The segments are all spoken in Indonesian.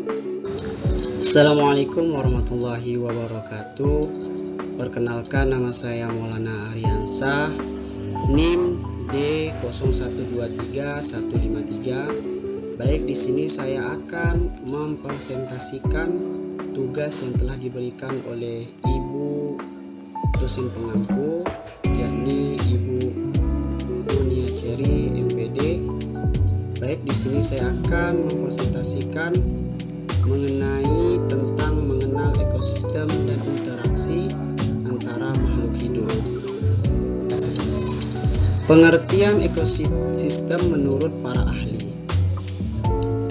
Assalamualaikum warahmatullahi wabarakatuh. Perkenalkan, nama saya Maulana Aryansah, NIM D0123153. Baik, di sini saya akan mempresentasikan tugas yang telah diberikan oleh Ibu dosen pengampu, yakni Ibu Dunia Cherry MPD. Baik, di sini saya akan mempresentasikan mengenai tentang mengenal ekosistem dan interaksi antara makhluk hidup. Pengertian ekosistem menurut para ahli.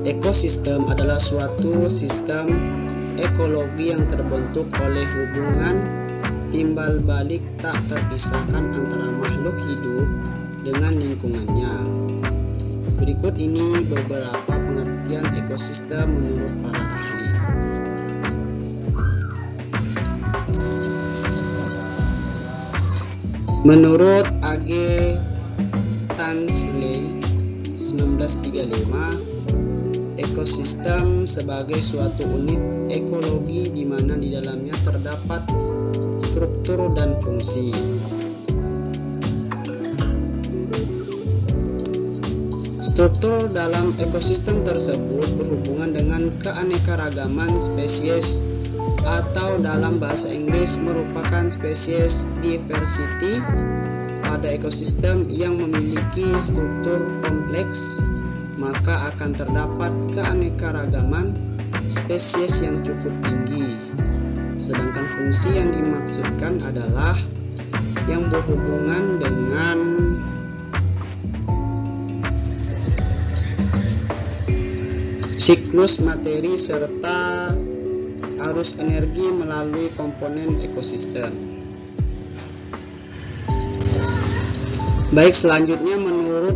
Ekosistem adalah suatu sistem ekologi yang terbentuk oleh hubungan timbal balik tak terpisahkan antara makhluk hidup dengan lingkungannya. Berikut ini beberapa pengertian ekosistem menurut para ahli. Menurut A.G. Tansley 1935, ekosistem sebagai suatu unit ekologi di mana di dalamnya terdapat struktur dan fungsi. Struktur dalam ekosistem tersebut berhubungan dengan keanekaragaman spesies, atau dalam bahasa Inggris merupakan spesies diversity. Pada ekosistem yang memiliki struktur kompleks, maka akan terdapat keanekaragaman spesies yang cukup tinggi. Sedangkan fungsi yang dimaksudkan adalah yang berhubungan dengan siklus materi serta arus energi melalui komponen ekosistem. Baik, selanjutnya menurut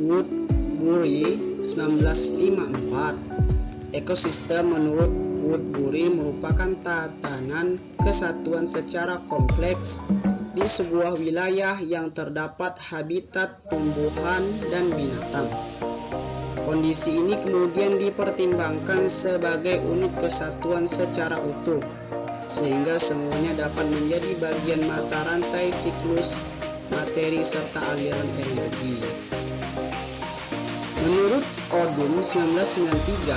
Woodbury 1954, ekosistem menurut Woodbury merupakan tatanan kesatuan secara kompleks di sebuah wilayah yang terdapat habitat tumbuhan dan binatang. Kondisi ini kemudian dipertimbangkan sebagai unit kesatuan secara utuh, sehingga semuanya dapat menjadi bagian mata rantai siklus materi serta aliran energi. Menurut Odum 1993,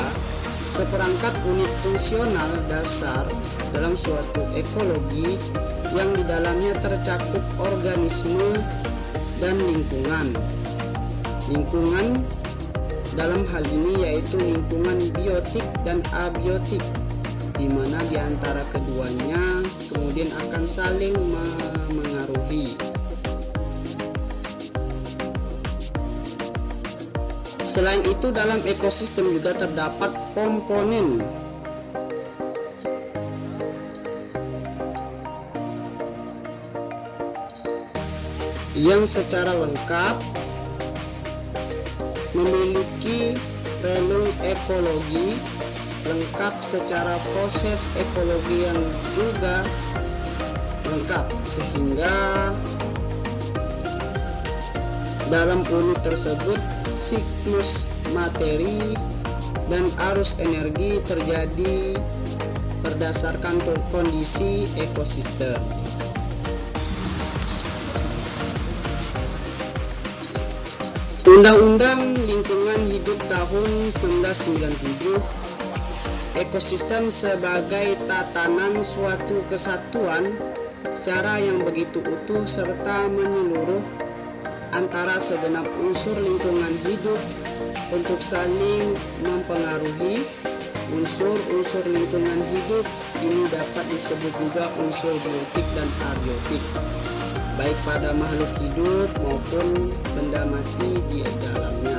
seperangkat unit fungsional dasar dalam suatu ekologi yang di dalamnya tercakup organisme dan lingkungan. Lingkungan dalam hal ini yaitu lingkungan biotik dan abiotik, di mana di antara keduanya kemudian akan saling mengaruhi. Selain itu, dalam ekosistem juga terdapat komponen yang secara lengkap memiliki relung ekologi lengkap secara proses ekologi yang juga lengkap, sehingga dalam unit tersebut siklus materi dan arus energi terjadi berdasarkan kondisi ekosistem. Undang-Undang Lingkungan Hidup tahun 1997, ekosistem sebagai tatanan suatu kesatuan, cara yang begitu utuh serta menyeluruh antara segenap unsur lingkungan hidup untuk saling mempengaruhi. Unsur-unsur lingkungan hidup ini dapat disebut juga unsur biotik dan abiotik, baik pada makhluk hidup maupun benda mati di dalamnya.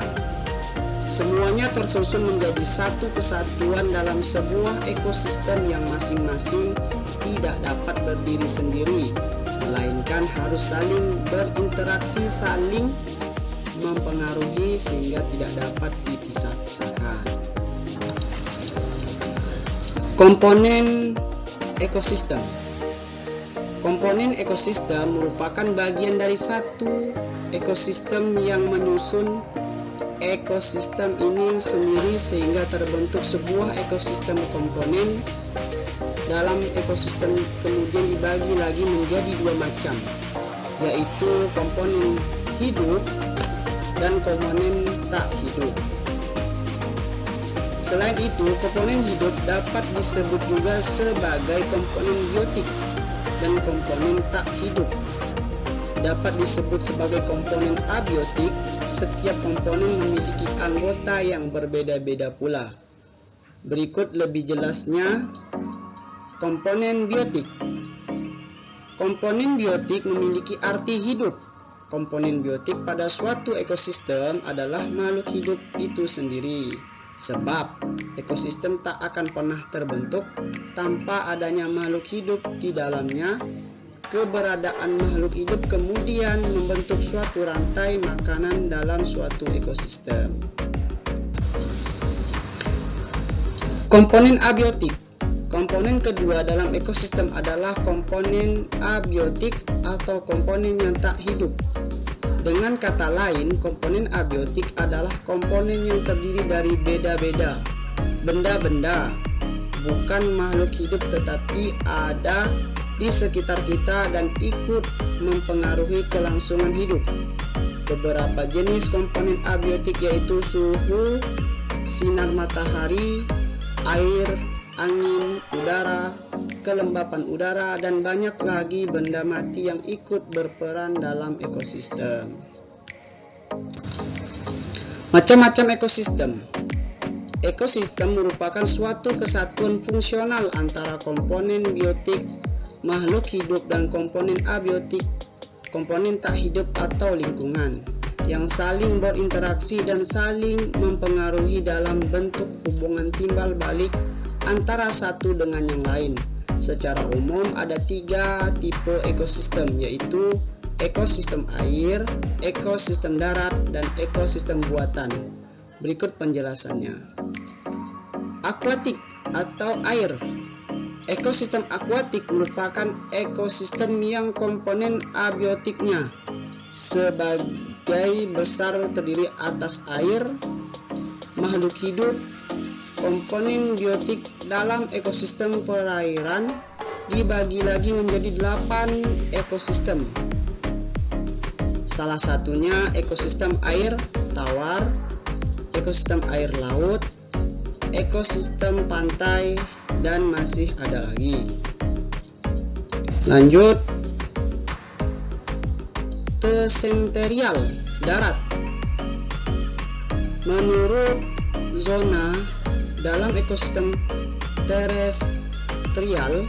Semuanya tersusun menjadi satu kesatuan dalam sebuah ekosistem yang masing-masing tidak dapat berdiri sendiri, melainkan harus saling berinteraksi, saling mempengaruhi sehingga tidak dapat dipisah-pisahkan. Komponen ekosistem. Komponen ekosistem merupakan bagian dari satu ekosistem yang menyusun ekosistem ini sendiri sehingga terbentuk sebuah ekosistem komponen. Dalam ekosistem kemudian dibagi lagi menjadi dua macam, yaitu komponen hidup dan komponen tak hidup. Selain itu, komponen hidup dapat disebut juga sebagai komponen biotik, dan komponen tak hidup dapat disebut sebagai komponen abiotik. Setiap komponen memiliki anggota yang berbeda-beda pula. Berikut lebih jelasnya komponen biotik. Komponen biotik memiliki arti hidup. Komponen biotik pada suatu ekosistem adalah makhluk hidup itu sendiri. Sebab ekosistem tak akan pernah terbentuk tanpa adanya makhluk hidup di dalamnya. Keberadaan makhluk hidup kemudian membentuk suatu rantai makanan dalam suatu ekosistem. Komponen abiotik. Komponen kedua dalam ekosistem adalah komponen abiotik atau komponen yang tak hidup. Dengan kata lain, komponen abiotik adalah komponen yang terdiri dari beda-beda benda-benda, bukan makhluk hidup tetapi ada di sekitar kita dan ikut mempengaruhi kelangsungan hidup. Beberapa jenis komponen abiotik yaitu suhu, sinar matahari, air, angin, udara, kelembapan udara, dan banyak lagi benda mati yang ikut berperan dalam ekosistem. Macam-macam ekosistem. Ekosistem merupakan suatu kesatuan fungsional antara komponen biotik, makhluk hidup, dan komponen abiotik, komponen tak hidup atau lingkungan, yang saling berinteraksi dan saling mempengaruhi dalam bentuk hubungan timbal balik antara satu dengan yang lain. Secara umum ada 3 tipe ekosistem, yaitu ekosistem air, ekosistem darat, dan ekosistem buatan. Berikut penjelasannya. Akuatik atau air. Ekosistem akuatik merupakan ekosistem yang komponen abiotiknya sebagai besar terdiri atas air, makhluk hidup. Komponen biotik dalam ekosistem perairan dibagi lagi menjadi 8 ekosistem. Salah satunya ekosistem air tawar, ekosistem air laut, ekosistem pantai, dan masih ada lagi. Lanjut, tesenterial darat. Menurut zona dalam ekosistem terestrial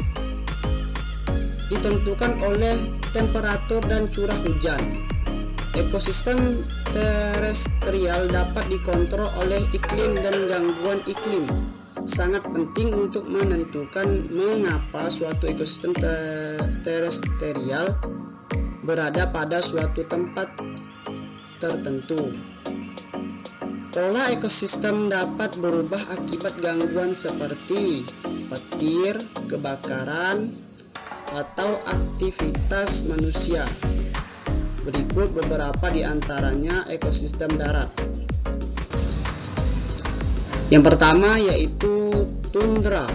ditentukan oleh temperatur dan curah hujan. Ekosistem terestrial dapat dikontrol oleh iklim dan gangguan iklim. Sangat penting untuk menentukan mengapa suatu ekosistem terestrial berada pada suatu tempat tertentu. Pola ekosistem dapat berubah akibat gangguan seperti petir, kebakaran, atau aktivitas manusia. Berikut beberapa di antaranya ekosistem darat. Yang pertama yaitu tundra.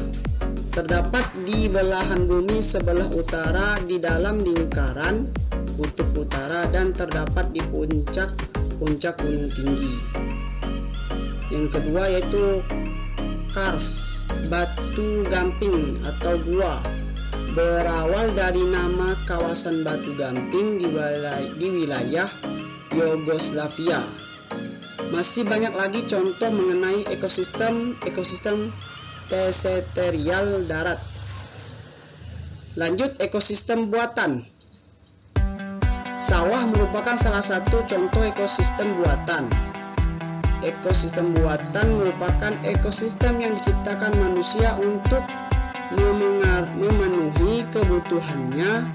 Terdapat di belahan bumi sebelah utara di dalam lingkaran kutub utara dan terdapat di puncak gunung tinggi. Yang kedua yaitu kars, batu gamping atau gua. Berawal dari nama kawasan Batu Gamping di wilayah Yugoslavia. Masih banyak lagi contoh mengenai ekosistem terestrial darat. Lanjut, ekosistem buatan. Sawah merupakan salah satu contoh ekosistem buatan. Ekosistem buatan merupakan ekosistem yang diciptakan manusia untuk memenuhi kebutuhannya.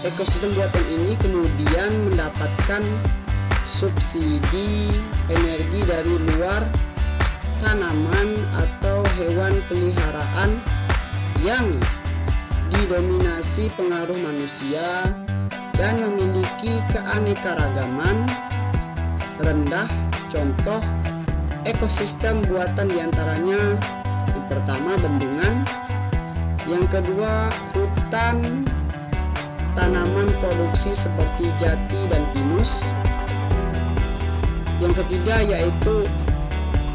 Ekosistem buatan ini kemudian mendapatkan subsidi energi dari luar, tanaman atau hewan peliharaan yang didominasi pengaruh manusia dan memiliki keanekaragaman rendah. contoh ekosistem buatan diantaranya yang pertama bendungan, yang kedua hutan, tanaman produksi seperti jati dan pinus, yang ketiga yaitu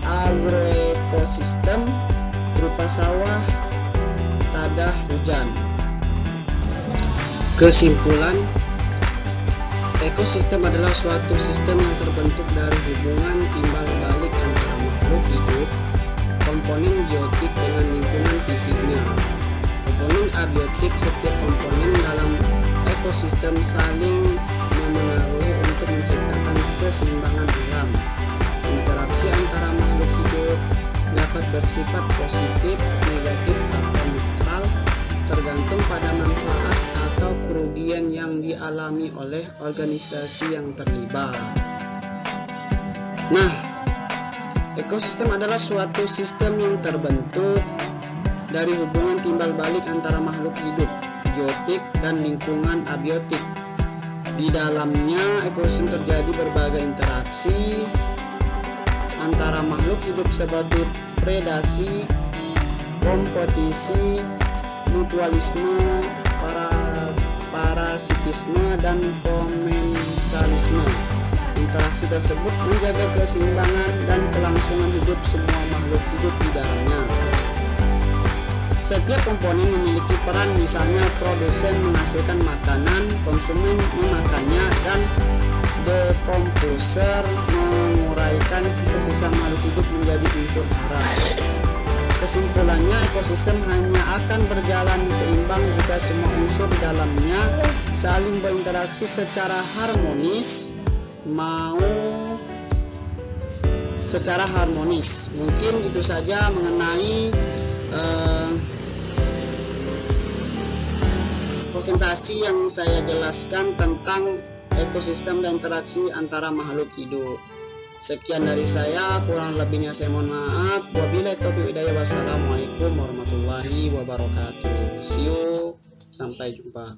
agroekosistem berupa sawah, tadah hujan. Kesimpulan, ekosistem adalah suatu sistem yang terbentuk dari hubungan timbal balik antara makhluk hidup, komponen biotik dengan lingkungan fisiknya. Komponen abiotik, setiap komponen dalam ekosistem saling memengaruhi untuk menciptakan keseimbangan alam. Interaksi antara makhluk hidup dapat bersifat positif, negatif, atau netral, tergantung pada manfaat atau kerugian yang dialami oleh organisasi yang terlibat. Nah, ekosistem adalah suatu sistem yang terbentuk dari hubungan timbal balik antara makhluk hidup, biotik, dan lingkungan abiotik. Di dalamnya ekosistem terjadi berbagai interaksi antara makhluk hidup seperti predasi, kompetisi, mutualisme, parasitisme, dan komensalisme. Interaksi tersebut menjaga keseimbangan dan kelangsungan hidup semua makhluk hidup di dalamnya. Setiap komponen memiliki peran, misalnya produsen menghasilkan makanan, konsumen memakannya, dan dekomposer menguraikan sisa-sisa makhluk hidup menjadi unsur hara. Kesimpulannya, ekosistem hanya akan berjalan seimbang jika semua unsur di dalamnya saling berinteraksi secara harmonis. Mungkin itu saja mengenai presentasi yang saya jelaskan tentang ekosistem dan interaksi antara makhluk hidup. Sekian dari saya, kurang lebihnya saya mohon maaf. Wabillahi taufiq hidayah. Wassalamualaikum warahmatullahi wabarakatuh. See you, sampai jumpa.